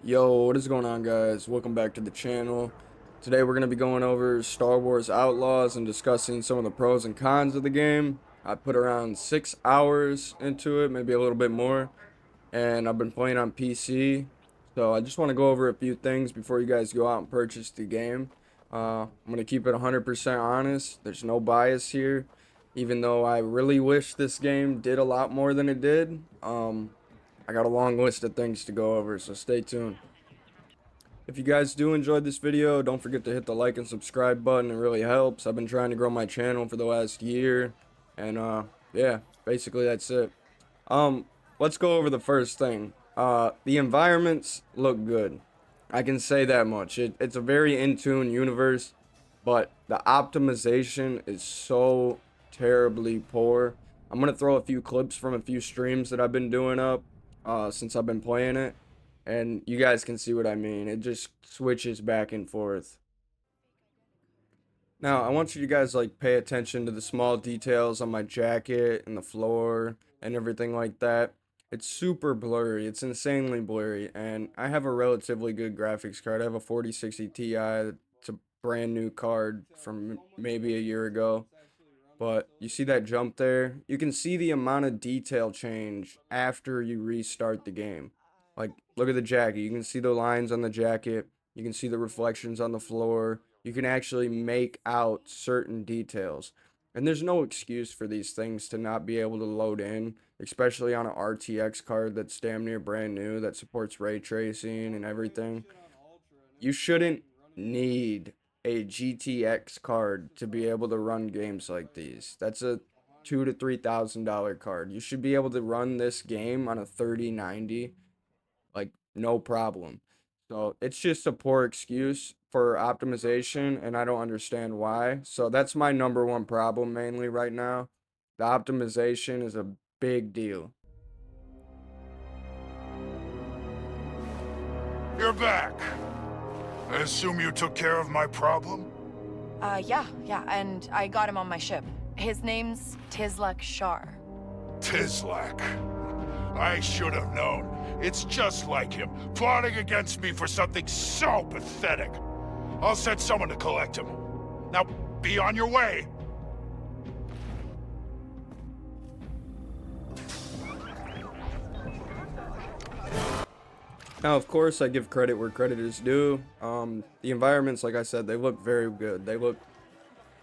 Yo, what is going on, guys? Welcome back to the channel. Today we're going to be going over Star Wars Outlaws and discussing some of the pros and cons of the game. I put around 6 hours into it, maybe a little bit more, and I've been playing on PC. So I just want to go over a few things before you guys go out and purchase the game. I'm going to keep it 100% honest. There's no bias here, even though I really wish this game did a lot more than it did. I got a long list of things to go over, so stay tuned. If you guys do enjoy this video, don't forget to hit the like and subscribe button. It really helps. I've been trying to grow my channel for the last year, and yeah, basically that's it. Um, let's go over the first thing. The environments look good. I can say that much. It's a very in-tune universe, but the optimization is so terribly poor. I'm gonna throw a few clips from a few streams that I've been doing up since I've been playing it, and you guys can see what I mean. It just switches back and forth. Now, I want you to guys like pay attention to the small details on my jacket and the floor and everything like that. It's super blurry. It's insanely blurry, and I have a relatively good graphics card. I have a 4060 Ti. It's a brand new card from maybe a year ago. But you see that jump there? You can see the amount of detail change after you restart the game. Like, look at the jacket. You can see the lines on the jacket. You can see the reflections on the floor. You can actually make out certain details. And there's no excuse for these things to not be able to load in, especially on an RTX card that's damn near brand new, that supports ray tracing and everything. You shouldn't need a GTX card to be able to run games like these. That's a $2,000 to $3,000 card. You should be able to run this game on a 3090, like no problem. So it's just a poor excuse for optimization, and I don't understand why. So that's my number one problem mainly right now. The optimization is a big deal. You're back. I assume you took care of my problem? Yeah, and I got him on my ship. His name's Tislek Shar. Tislek. I should have known. It's just like him, plotting against me for something so pathetic. I'll send someone to collect him. Now, be on your way. Now, of course, I give credit where credit is due. The environments, like I said, they look very good. They look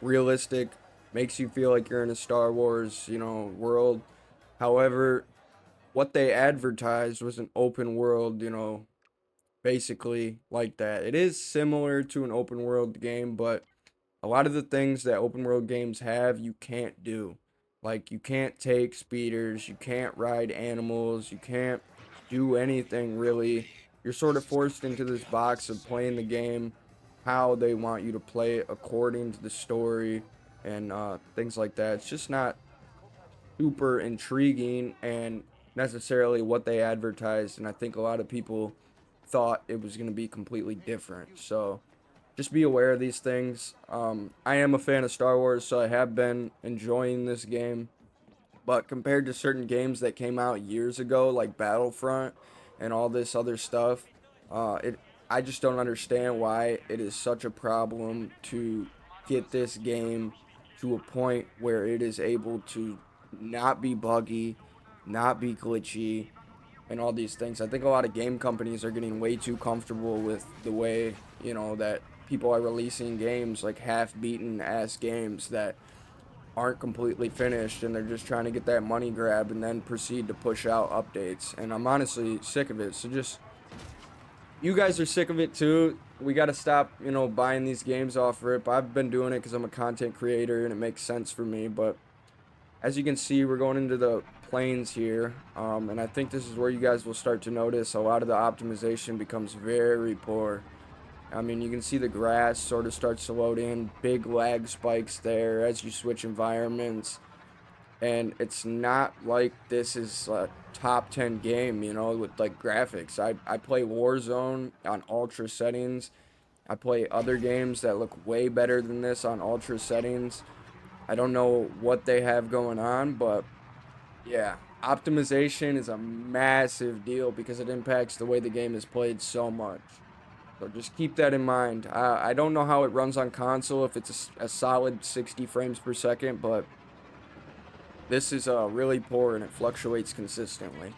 realistic, makes you feel like you're in a Star Wars, world. However, what they advertised was an open world, basically like that. It is similar to an open world game, but a lot of the things that open world games have, you can't do. Like, you can't take speeders, you can't ride animals, you can't do anything really. You're sort of forced into this box of playing the game how they want you to play it according to the story and things like that. It's just not super intriguing and necessarily what they advertised, and I think a lot of people thought it was going to be completely different. So just be aware of these things. I am a fan of Star Wars, so I have been enjoying this game. But compared to certain games that came out years ago, like Battlefront and all this other stuff, it I just don't understand why it is such a problem to get this game to a point where it is able to not be buggy, not be glitchy, and all these things. I think a lot of game companies are getting way too comfortable with the way, that people are releasing games, like half-beaten ass games that aren't completely finished, and they're just trying to get that money grab and then proceed to push out updates. And I'm honestly sick of it. So just, you guys are sick of it too. We got to stop, buying these games off rip. I've been doing it because I'm a content creator and it makes sense for me. But as you can see, we're going into the plains here, and I think this is where you guys will start to notice a lot of the optimization becomes very poor. I mean, you can see the grass sort of starts to load in, big lag spikes there as you switch environments, and it's not like this is a top 10 game, with like graphics. I play Warzone on ultra settings. I play other games that look way better than this on ultra settings. I don't know what they have going on, but yeah, Optimization is a massive deal because it impacts the way the game is played so much. So just keep that in mind. I don't know how it runs on console, if it's a solid 60 frames per second, but this is really poor and it fluctuates consistently.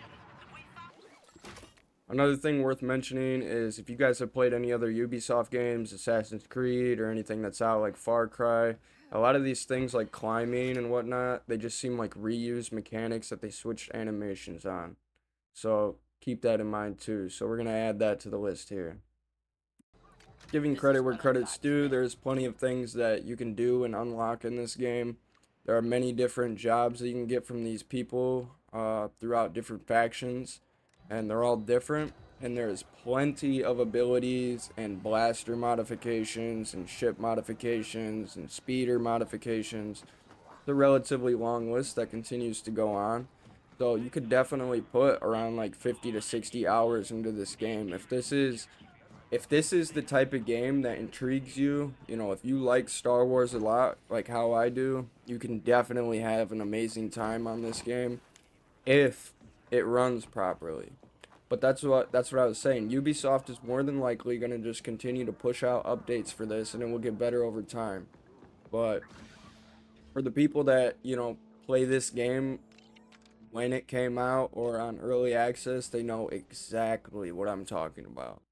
Another thing worth mentioning is if you guys have played any other Ubisoft games, Assassin's Creed, or anything that's out like Far Cry, a lot of these things like climbing and whatnot, they just seem like reused mechanics that they switched animations on. So keep that in mind too. So we're going to add that to the list here. Giving credit where credit's due, there's plenty of things that you can do and unlock in this game. There are many different jobs that you can get from these people throughout different factions, and they're all different. And there's plenty of abilities and blaster modifications and ship modifications and speeder modifications. It's a relatively long list that continues to go on. So you could definitely put around like 50 to 60 hours into this game. If this is the type of game that intrigues you, you know, if you like Star Wars a lot, like how I do, you can definitely have an amazing time on this game if it runs properly. But that's what I was saying. Ubisoft is more than likely going to just continue to push out updates for this and it will get better over time. But for the people that, you know, play this game when it came out or on early access, they know exactly what I'm talking about.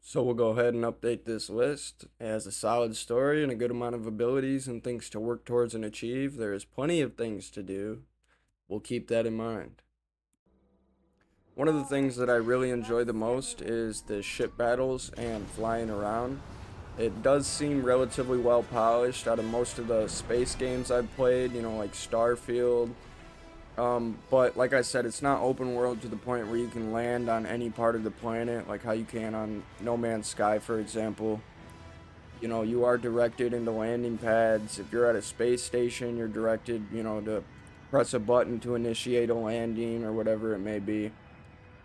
So we'll go ahead and update this list. It has a solid story and a good amount of abilities and things to work towards and achieve. There is plenty of things to do. We'll keep that in mind. One of the things that I really enjoy the most is the ship battles and flying around. It does seem relatively well polished out of most of the space games I've played, you know, like Starfield. But like I said, it's not open world to the point where you can land on any part of the planet, like how you can on No Man's Sky, for example. You know, you are directed into landing pads. If you're at a space station, you're directed, you know, to press a button to initiate a landing or whatever it may be.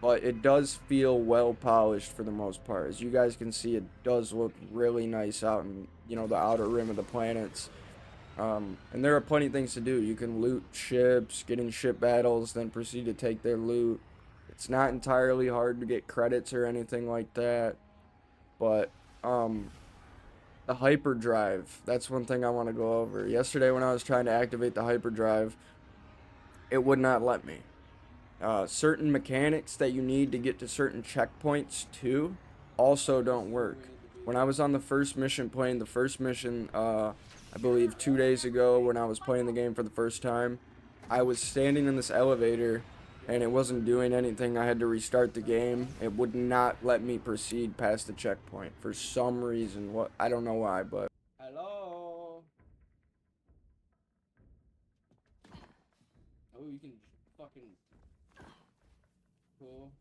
But it does feel well polished for the most part. As you guys can see, it does look really nice out in, you know, the outer rim of the planets. And there are plenty of things to do. You can loot ships, get in ship battles, then proceed to take their loot. It's not entirely hard to get credits or anything like that. But, the hyperdrive, that's one thing I want to go over. Yesterday when I was trying to activate the hyperdrive, it would not let me. Certain mechanics that you need to get to certain checkpoints too also don't work. When I was on the first mission playing the first mission, I believe 2 days ago when I was playing the game for the first time, I was standing in this elevator and it wasn't doing anything. I had to restart the game. It would not let me proceed past the checkpoint for some reason. What, I don't know why, but hello. Oh, you can fucking cool.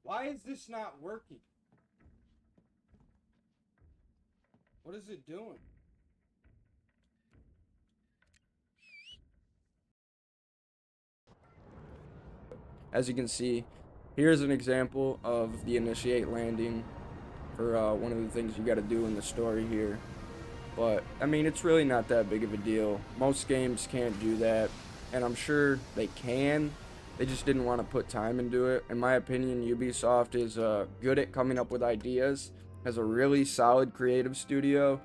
Why is this not working? What is it doing? As you can see, here's an example of the initiate landing for one of the things you got to do in the story here. But, I mean, it's really not that big of a deal. Most games can't do that, and I'm sure they can. They just didn't want to put time into it. In my opinion, Ubisoft is good at coming up with ideas, has a really solid creative studio,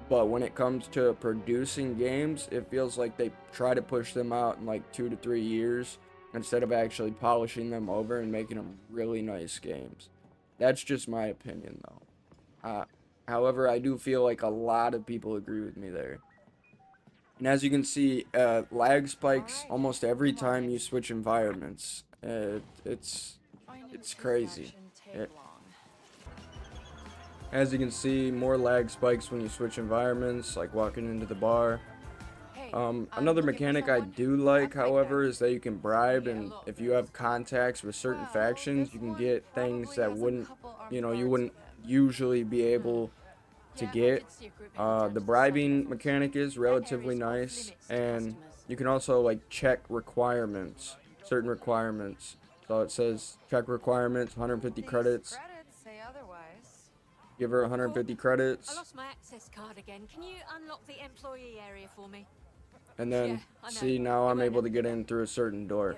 but when it comes to producing games, it feels like they try to push them out in like 2 to 3 years instead of actually polishing them over and making them really nice games. That's just my opinion, though. However, I do feel like a lot of people agree with me there. And as you can see, lag spikes almost every time you switch environments. It's crazy. As you can see, more lag spikes when you switch environments, like walking into the bar. Another mechanic I do like, however, is that you can bribe, and if you have contacts with certain factions, you can get things that wouldn't, you know, you wouldn't usually be able to get. The bribing mechanic is relatively nice, and you can also like check requirements, certain requirements. So it says check requirements, 150 credits. Give her 150 credits. I lost my access card again. Can you unlock the employee area for me? and then see, now I'm able to get in through a certain door.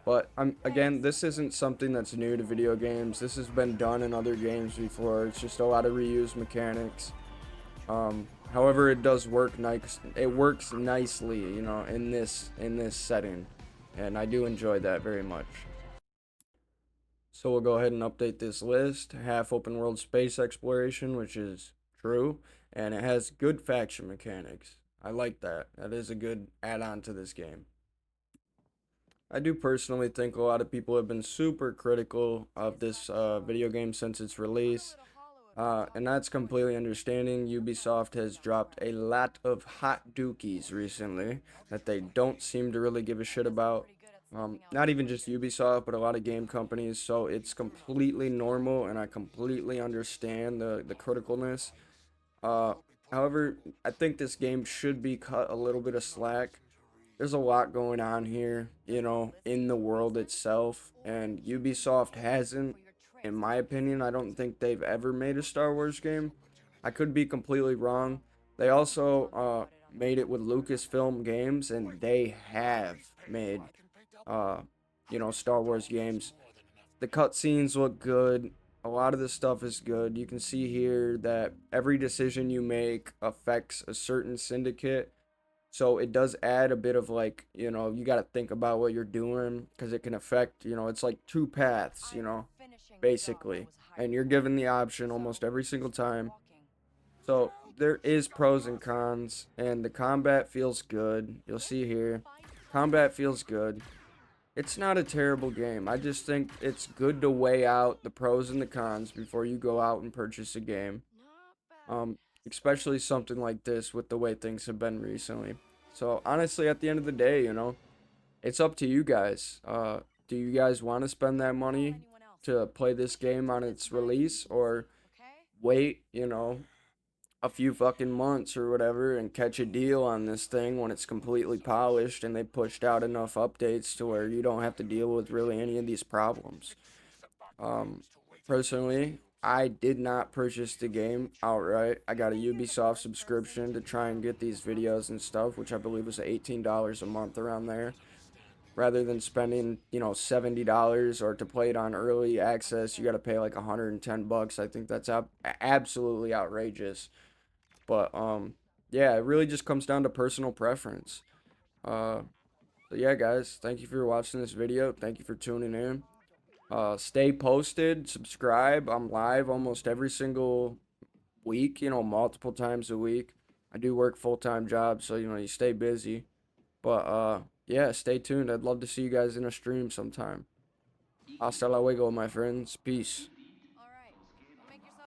But again, this isn't something that's new to video games. This has been done in other games before. It's just a lot of reused mechanics. However, it does work nice. It works nicely, you know, in this setting, and I do enjoy that very much. So we'll go ahead and update this list. Half open world space exploration, which is true, and it has good faction mechanics. I like that. That is a good add-on to this game. I do personally think a lot of people have been super critical of this video game since its release, and that's completely understanding. Ubisoft has dropped a lot of hot dookies recently that they don't seem to really give a shit about. Not even just Ubisoft, but a lot of game companies. So it's completely normal, and I completely understand the criticalness. Uh, However, I think this game should be cut a little bit of slack. There's a lot going on here, you know, in the world itself, and Ubisoft hasn't, in my opinion. I don't think they've ever made a Star Wars game. I could be completely wrong. They also made it with Lucasfilm Games, and they have made, uh, you know, Star Wars games. The cutscenes look good. A lot of the stuff is good. You can see here that every decision you make affects a certain syndicate, so it does add a bit of, like, you know, you got to think about what you're doing because it can affect, you know, it's like two paths, you know, basically. And you're given the option almost every single time. So there is pros and cons, and the combat feels good. You'll see here. Combat feels good. It's not a terrible game. I just think it's good to weigh out the pros and the cons before you go out and purchase a game. Um, Especially something like this with the way things have been recently. So honestly, at the end of the day, you know, it's up to you guys. Do you guys want to spend that money to play this game on its release, or wait, you know, a few fucking months or whatever and catch a deal on this thing when it's completely polished and they pushed out enough updates to where you don't have to deal with really any of these problems? Um, Personally, I did not purchase the game outright. I got a Ubisoft subscription to try and get these videos and stuff, which I believe was $18 a month around there. Rather than spending, you know, $70, or to play it on early access, you got to pay like 110 bucks. I think that's absolutely outrageous. But yeah, it really just comes down to personal preference. Uh, so yeah, guys, thank you for watching this video. Thank you for tuning in. Stay posted, subscribe. I'm live almost every single week, you know, multiple times a week. I do work full-time jobs, so you know, you stay busy. But yeah, stay tuned. I'd love to see you guys in a stream sometime. Hasta luego, my friends. Peace.